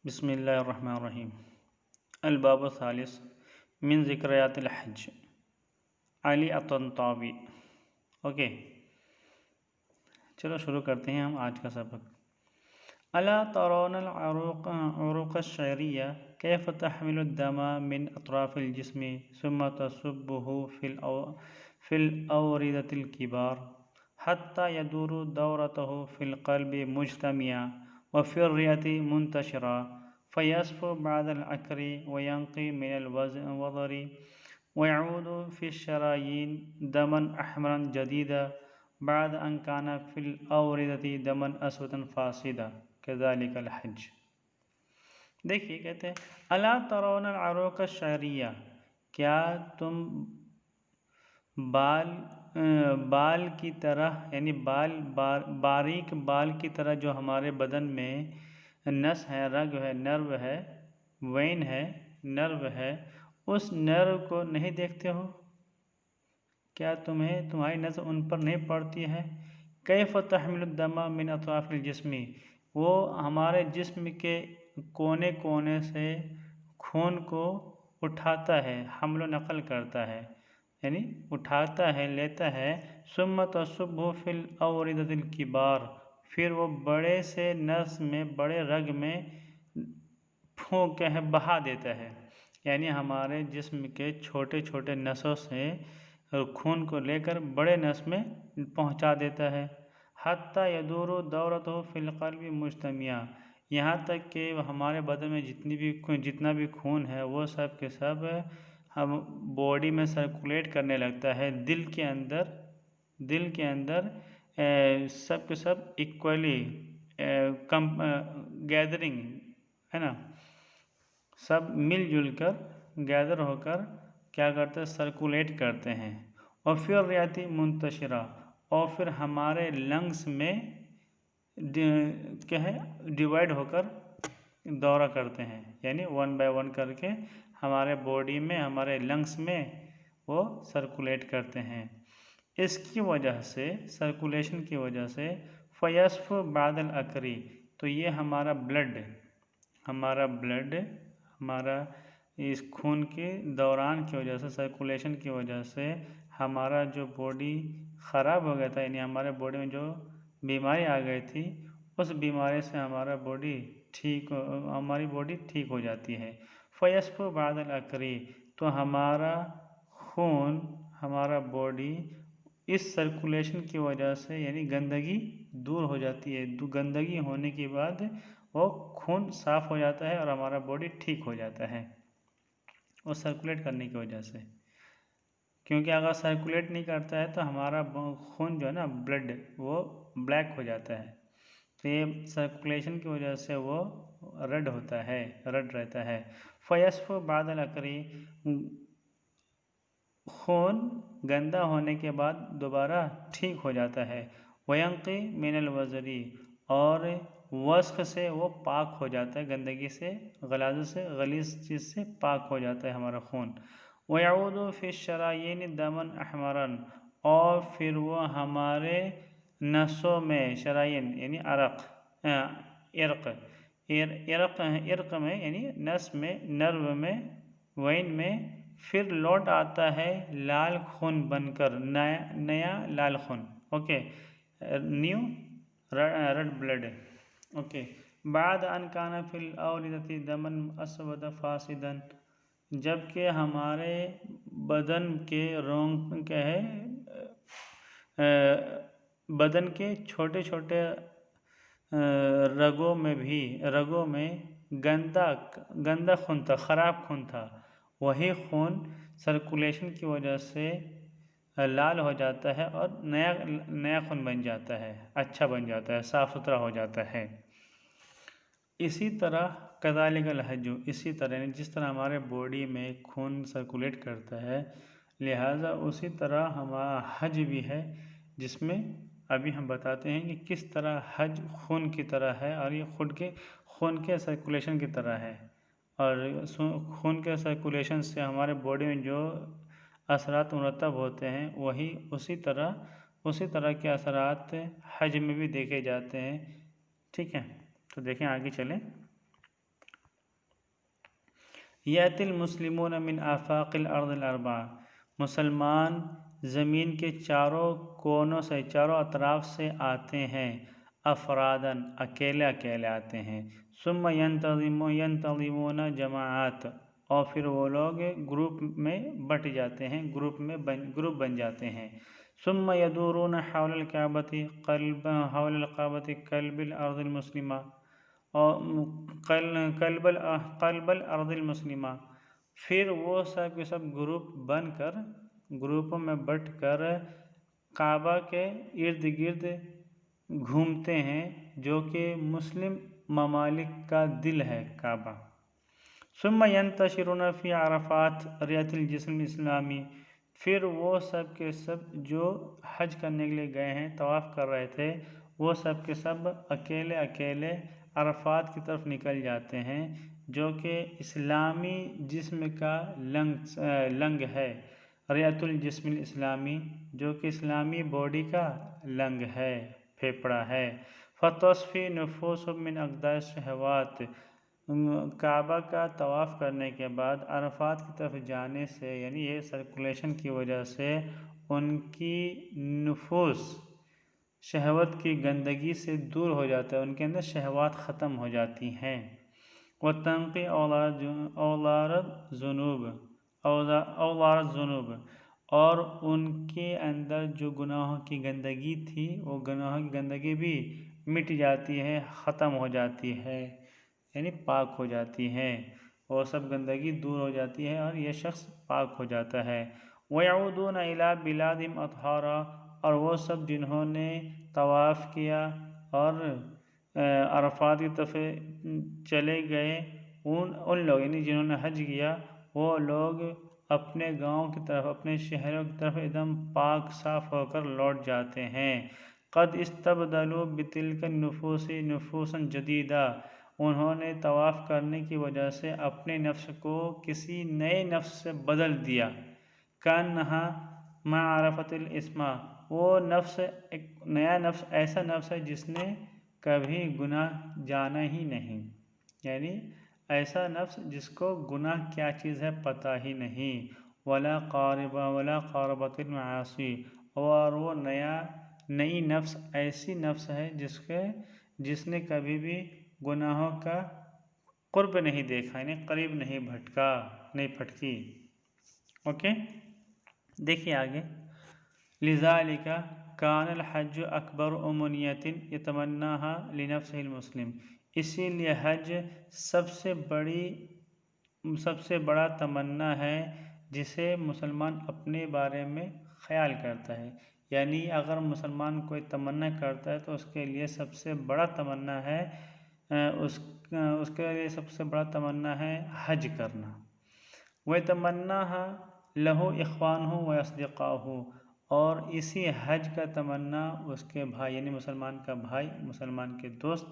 بسم اللہ الرحمن الرحیم۔ الباب الثالث من ذکریات الحج، علی الطنطاوی۔ اوکے، چلو شروع کرتے ہیں ہم آج کا سبق۔ الا ترون العروق الشعریہ کیف تحمل الدم من اطراف الجسم ثم تصبه في الأوردة الكبار حتى يدور دورته في القلب مجتمعا وفي الرئة منتشرا فيصفو بعد العكر وينقي من الوضر ويعود في الشرايين دما أحمرا جديدا بعد أن كان في الأوردة دما أسودا فاسدا كذلك الحج۔ دیکھیے کہتے ہیں الا ترون العروق الشعریہ، کیا تم بال کی طرح یعنی باریک بال کی طرح جو ہمارے بدن میں نس ہے، رگ ہے، نرو ہے، وین ہے، نرو ہے، اس نرو کو نہیں دیکھتے ہو؟ کیا تمہاری نظر ان پر نہیں پڑتی ہے؟ کیف تحمل الدم من اطراف الجسم، وہ ہمارے جسم کے کونے کونے سے خون کو اٹھاتا ہے، حمل و نقل کرتا ہے، یعنی اٹھاتا ہے، لیتا ہے۔ ثم تصبه في الأوردة الكبار، پھر وہ بڑے سے نس میں، بڑے رگ میں پھونک ہے، بہا دیتا ہے، یعنی ہمارے جسم کے چھوٹے چھوٹے نسوں سے خون کو لے کر بڑے نس میں پہنچا دیتا ہے۔ حتی یدور دورته فی القلب مجتمعا، یہاں تک کہ ہمارے بدن میں جتنا بھی خون ہے وہ سب کے سب ہم باڈی میں سرکولیٹ کرنے لگتا ہے، دل کے اندر سب کے سب ایکولی گیدرنگ ہے نا، سب مل جل کر گیدر ہو کر کیا کرتے ہیں، سرکولیٹ کرتے ہیں۔ اور پھر ریاتی منتشرہ، اور پھر ہمارے لنگس میں کیا ہے، ڈیوائیڈ ہو کر دورہ کرتے ہیں، یعنی ون بائی ون کر کے ہمارے باڈی میں، ہمارے لنگس میں وہ سرکولیٹ کرتے ہیں۔ اس کی وجہ سے، سرکولیشن کی وجہ سے فیصف بعد العکری، تو یہ ہمارا بلڈ ہمارا اس خون کے دوران کی وجہ سے، سرکولیشن کی وجہ سے ہمارا جو باڈی خراب ہو گیا تھا، یعنی ہمارے باڈی میں جو بیماری آ گئی تھی، اس بیماری سے ہماری باڈی ٹھیک ہو جاتی ہے۔ فیصف بعد العکری، تو ہمارا خون، ہمارا باڈی اس سرکولیشن کی وجہ سے، یعنی گندگی دور ہو جاتی ہے، گندگی ہونے کے بعد وہ خون صاف ہو جاتا ہے اور ہمارا باڈی ٹھیک ہو جاتا ہے، وہ سرکولیٹ کرنے کی وجہ سے۔ کیونکہ اگر سرکولیٹ نہیں کرتا ہے تو ہمارا خون جو ہے نا، بلڈ، وہ بلیک ہو جاتا ہے، تو یہ سرکولیشن کی وجہ سے وہ ریڈ رہتا ہے۔ فیصف بعد العکری، خون گندا ہونے کے بعد دوبارہ ٹھیک ہو جاتا ہے۔ وینقی من الوضر، اور وسخ سے وہ پاک ہو جاتا ہے، گندگی سے، غلیظ چیز سے پاک ہو جاتا ہے ہمارا خون۔ ویعود فی الشرائین دما احمرا، اور پھر وہ ہمارے نسوں میں، شرائین یعنی عرق میں، یعنی نس میں، نرو میں، وین میں، پھر لوٹ آتا ہے لال خون بن کر، نیا لال خون، okay, new red blood, okay. بعد ان کان فی الاوردۃ دما اسود فاسدا، جبکہ ہمارے بدن کے بدن کے چھوٹے چھوٹے رگوں میں گندا خون تھا، خراب خون تھا، وہی خون سرکولیشن کی وجہ سے لال ہو جاتا ہے اور نیا خون بن جاتا ہے، اچھا بن جاتا ہے، صاف ستھرا ہو جاتا ہے۔ اسی طرح کذالک الحج، اسی طرح یعنی جس طرح ہمارے باڈی میں خون سرکولیٹ کرتا ہے، لہٰذا اسی طرح ہمارا حج بھی ہے، جس میں ابھی ہم بتاتے ہیں کہ کس طرح حج خون کی طرح ہے، اور یہ خون کے سرکولیشن کی طرح ہے، اور خون کے سرکولیشن سے ہمارے باڈی میں جو اثرات مرتب ہوتے ہیں، وہی اسی طرح کے اثرات حج میں بھی دیکھے جاتے ہیں، ٹھیک ہے۔ تو دیکھیں آگے چلیں۔ یأتی المسلمون من آفاق الارض الاربعہ، مسلمان زمین کے چاروں کونوں سے، چاروں اطراف سے آتے ہیں، افرادن اکیلے اکیلے آتے ہیں، ثم ینتظمون جماعات، اور پھر وہ لوگ گروپ میں بٹ جاتے ہیں، گروپ بن جاتے ہیں، ثم یدورون حول الکعبۃ حول الکعبۃ قلب الارض المسلمہ، اور قلب الارض المسلمہ، پھر وہ سب کے سب گروپوں میں بٹ کر کعبہ کے ارد گرد گھومتے ہیں، جو کہ مسلم ممالک کا دل ہے کعبہ۔ ثم ینتشرون فی عرفات ریت الجسم الاسلامی، پھر وہ سب کے سب جو حج کرنے کے لیے گئے ہیں، طواف کر رہے تھے، وہ سب کے سب اکیلے اکیلے عرفات کی طرف نکل جاتے ہیں، جو کہ اسلامی جسم کا لنگ ہے، ریت الجسم الاسلامی، جو کہ اسلامی باڈی کا لنگ ہے، پھیپڑا ہے۔ فتصفی نفوس من اقدار الشہوات، کعبہ کا طواف کرنے کے بعد عرفات کی طرف جانے سے، یعنی یہ سرکولیشن کی وجہ سے ان کی نفوس شہوت کی گندگی سے دور ہو جاتا ہے، ان کے اندر شہوات ختم ہو جاتی ہیں۔ وَتَنْقِي أَوْلَارَ الذُّنُوبِ، اور ان کے اندر جو گناہوں کی گندگی تھی، وہ گناہوں کی گندگی بھی مٹ جاتی ہے، ختم ہو جاتی ہے، یعنی پاک ہو جاتی ہے، وہ سب گندگی دور ہو جاتی ہے اور یہ شخص پاک ہو جاتا ہے۔ وَيَعُودُونَ إِلَىٰ بِلَادِهِمْ أَطْهَارًا، اور وہ سب جنہوں نے طواف کیا اور عرفات کی طرف چلے گئے، ان لوگ یعنی جنہوں نے حج کیا، وہ لوگ اپنے گاؤں کی طرف، اپنے شہروں کی طرف ایک دم پاک صاف ہو کر لوٹ جاتے ہیں۔ قد استبدلوا بتلك النفوس نفوسا جدیدہ، انہوں نے طواف کرنے کی وجہ سے اپنے نفس کو کسی نئے نفس سے بدل دیا۔ كأنها مع عرفت الاسم، وہ نفس ایک نیا نفس، ایسا نفس ہے جس نے کبھی گناہ جانا ہی نہیں، یعنی ایسا نفس جس کو گناہ کیا چیز ہے پتہ ہی نہیں۔ ولا قاربت المعاصی، اور وہ نئی نفس ایسی نفس ہے جس نے کبھی بھی گناہوں کا قرب نہیں دیکھا، یعنی قریب نہیں پھٹکی۔ اوکے، دیکھیے آگے، لذالک کان الحج اکبر امنیت یتمناها لنفسه المسلم، اسی لیے حج سب سے بڑا تمنا ہے جسے مسلمان اپنے بارے میں خیال کرتا ہے، یعنی اگر مسلمان کوئی تمنا کرتا ہے تو اس کے لیے سب سے بڑا تمنا ہے، اس کے لیے سب سے بڑا تمنا ہے حج کرنا۔ وَيَتَمَنَّاهَا لَهُ إِخْوَانُهُ وَأَصْدِقَاؤُهُ، اور اسی حج کا تمنا اس کے بھائی، یعنی مسلمان کا بھائی، مسلمان کے دوست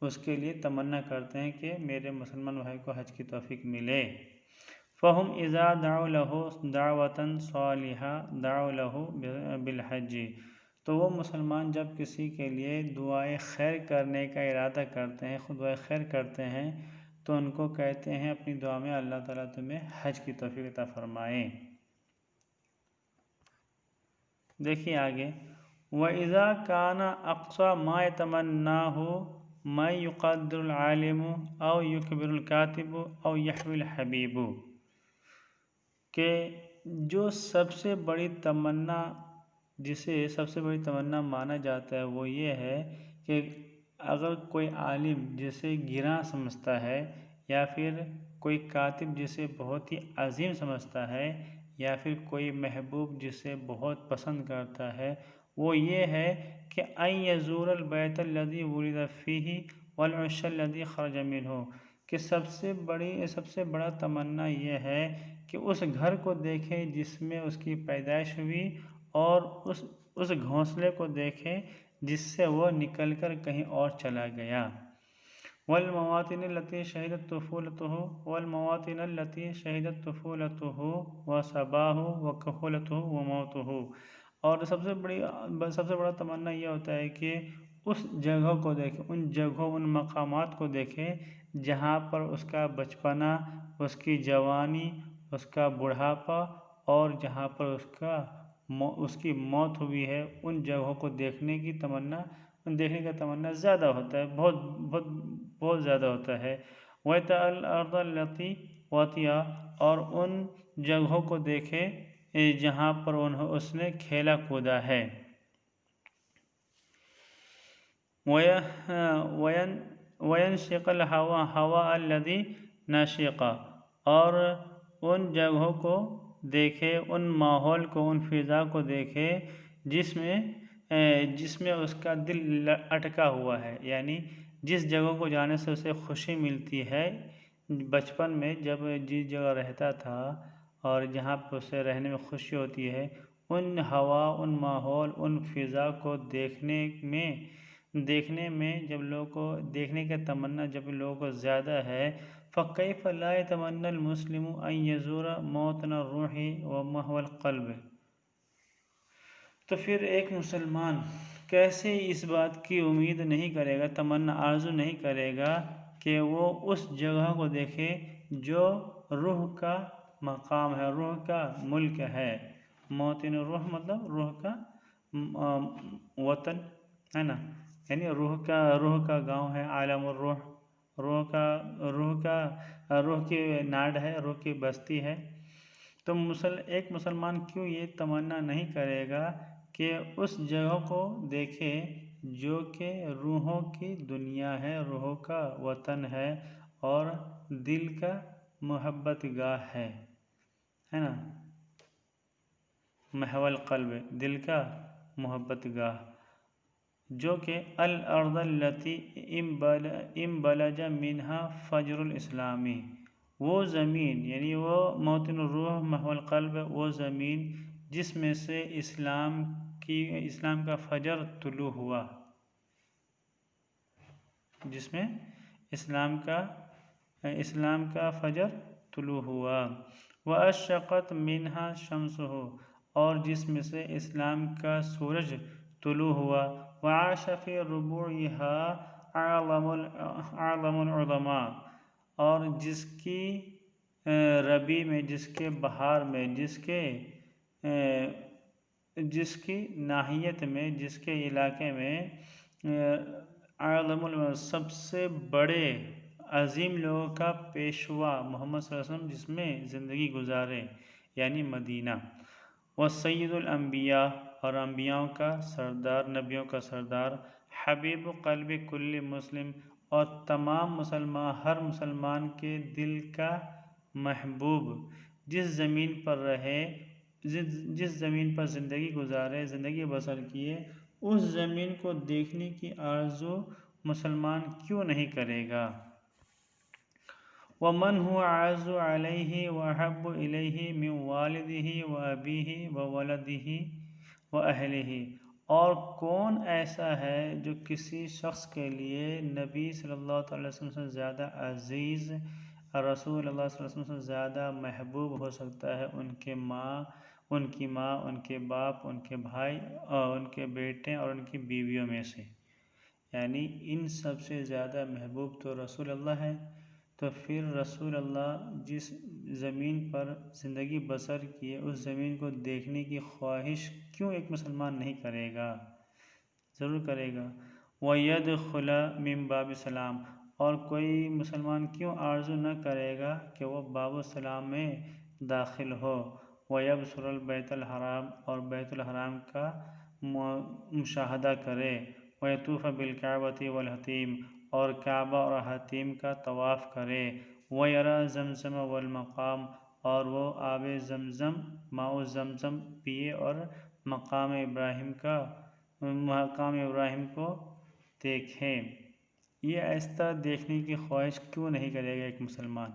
اس کے لیے تمنا کرتے ہیں کہ میرے مسلمان بھائی کو حج کی توفیق ملے۔ فَهُمْ إِذَا دَعُوا لَهُ دَعْوَةً صَالِحَةً دَعُوا لَهُ بِالْحَجِّ، تو وہ مسلمان جب کسی کے لیے دعائے خیر کرنے کا ارادہ کرتے ہیں، خود دعائے خیر کرتے ہیں، تو ان کو کہتے ہیں اپنی دعا میں اللہ تعالیٰ تمہیں حج کی توفیق عطا فرمائے۔ دیکھیے آگے، وَإِذَا كَانَ أَقْصَى مَا يَتَمَنَّاهُ مَا يُقَدِّرُ الْعَالِمُ أَوْ يُكْبِرُ الْكَاتِبُ أَوْ يَحْوِي الْحَبِيبُ، کہ جو سب سے بڑی تمنا، جسے سب سے بڑی تمنا مانا جاتا ہے، وہ یہ ہے کہ اگر کوئی عالم جسے گراں سمجھتا ہے، یا پھر کوئی کاتب جسے بہت ہی عظیم سمجھتا ہے، یا پھر کوئی محبوب جسے بہت پسند کرتا ہے، وہ یہ ہے کہ أَن يَزُورَ الْبَيْتَ الَّذِي وُلِدَ فِيهِ وَالْعَرْشَ الَّذِي خَرَجَ مِنْهُ، کہ سب سے بڑا تمنا یہ ہے کہ اس گھر کو دیکھے جس میں اس کی پیدائش ہوئی، اور اس گھونسلے کو دیکھے جس سے وہ نکل کر کہیں اور چلا گیا۔ والمواطن التي شهدت طفولته وصباه وكهولته وموته، اور سب سے بڑا تمنا یہ ہوتا ہے کہ اس جگہ کو دیکھے، ان جگہوں ان مقامات کو دیکھے جہاں پر اس کا بچپنا، اس کی جوانی، اس کا بڑھاپا اور جہاں پر اس کی موت ہوئی ہے، ان جگہوں کو دیکھنے کا تمنا زیادہ ہوتا ہے، بہت بہت بہت زیادہ ہوتا ہے۔ وَيَتَأَلَّ الْأَرْضَ الَّتِي وَطِئَا، اور ان جگہوں کو دیکھے جہاں پر اس نے کھیلا کودا ہے۔ وَيَنْشِقَ الْهَوَاءَ الَّذِي نَشِقَ، اور ان جگہوں کو دیکھے، ان ماحول کو، ان فضا کو دیکھے جس میں اس کا دل اٹکا ہوا ہے، یعنی جس جگہ کو جانے سے اسے خوشی ملتی ہے بچپن میں جب جس جگہ رہتا تھا اور جہاں پہ اسے رہنے میں خوشی ہوتی ہے، ان ہوا، ان ماحول، ان فضا کو دیکھنے میں جب لوگوں کو دیکھنے کا تمنا جب لوگوں کو زیادہ ہے، فَكَيْفَ لَا يَتَمَنَّى الْمُسْلِمُ أَن يَزُورَ مَوْطِنَ الرُّوحِ وَمَحْوَى الْقَلْبِ، تو پھر ایک مسلمان کیسے اس بات کی امید نہیں کرے گا، تمنا آرزو نہیں کرے گا کہ وہ اس جگہ کو دیکھے جو روح کا مقام ہے، روح کا ملک ہے۔ موطن الروح مطلب روح کا وطن ہے نا، یعنی روح کا گاؤں ہے، عالم الروح، روح کی ناڈ ہے، روح کی بستی ہے۔ تو ایک مسلمان کیوں یہ تمنا نہیں کرے گا کہ اس جگہ کو دیکھے جو کہ روحوں کی دنیا ہے، روحوں کا وطن ہے اور دل کا محبت گاہ ہے نا، محو القلب، دل کا محبت گاہ، جو کہ الارض التي انبلج منها فجر الاسلامی، وہ زمین، یعنی وہ موطن الروح محو القلب، وہ زمین جس میں سے اسلام کا فجر طلوع ہوا، جس میں اسلام کا فجر طلوع ہوا۔ وَأَشْرَقَتْ مِنْهَا شَمْسُهُ، اور جس میں سے اسلام کا سورج طلوع ہوا۔ وَعَاشَ فِي رُبُوعِهَا أَعْظَمُ الْعُظَمَاء، اور جس کی ربیع میں، جس کے بہار میں، جس کی ناحیت میں، جس کے علاقے میں سب سے بڑے عظیم لوگوں کا پیشوا محمد صلی اللہ علیہ وسلم جس میں زندگی گزارے، یعنی مدینہ۔ وَسَيِّدُ الْأَنْبِيَاء، اور انبیاءوں کا سردار، نبیوں کا سردار۔ حبیب قلب کل مسلم، اور تمام ہر مسلمان کے دل کا محبوب، جس زمین پر رہے، جس زمین پر زندگی گزارے، زندگی بسر کیے، اس زمین کو دیکھنے کی آرزو مسلمان کیوں نہیں کرے گا؟ وَمَنْ هُوَ أَعَزُّ عَلَيْهِ وَأَحَبُّ إِلَيْهِ مِنْ وَالِدِهِ وَأَبِيهِ وَوَلَدِهِ وَأَهْلِهِ، اور کون ایسا ہے جو کسی شخص کے لیے نبی صلی اللہ علیہ وسلم سے زیادہ عزیز، رسول اللہ صلی اللہ علیہ وسلم سے زیادہ محبوب ہو سکتا ہے، ان کی ماں، ان کے باپ، ان کے بھائی اور ان کے بیٹے اور ان کی بیویوں میں سے، یعنی ان سب سے زیادہ محبوب تو رسول اللہ ہے۔ تو پھر رسول اللہ جس زمین پر زندگی بسر کیے، اس زمین کو دیکھنے کی خواہش کیوں ایک مسلمان نہیں کرے گا؟ ضرور کرے گا۔ وَيَدْخُلَ مِن بَابِ السَّلَامِ، اور کوئی مسلمان کیوں آرزو نہ کرے گا کہ وہ باب السلام میں داخل ہو۔ وَيَبْصُرَ الْبَيْتَ الْحَرَامَ، اور بیت الحرام کا مشاہدہ کرے۔ وَيَطُوفَ بِالْكَعْبَةِ وَالْحَتِيمِ، اور کعبہ اور حتیم کا طواف کرے۔ وَيَرَى زَمْزَمَ وَالْمَقَامَ، اور وہ آب زمزم، ماء زمزم پیے اور مقام ابراہیم کو دیکھے۔ یہ ایسا دیکھنے کی خواہش کیوں نہیں کرے گا ایک مسلمان؟